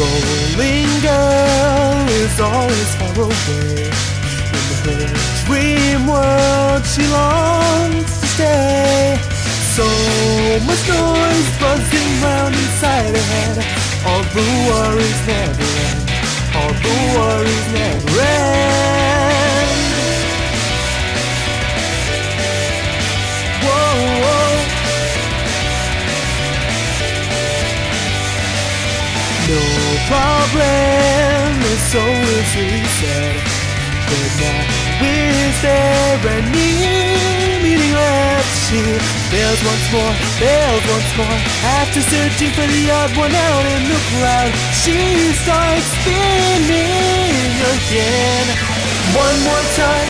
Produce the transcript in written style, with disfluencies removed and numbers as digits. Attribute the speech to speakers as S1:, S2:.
S1: rolling girl is always far away. In her dream world she longs to stay. So much noise buzzing round inside her head. All the worries never end. All the worries never end. Whoa, whoa. No problem is so easily said, but now is there any meaning left? She fails once more, fails once more. After searching for the odd one out in the crowd, she starts spinning again. One more time.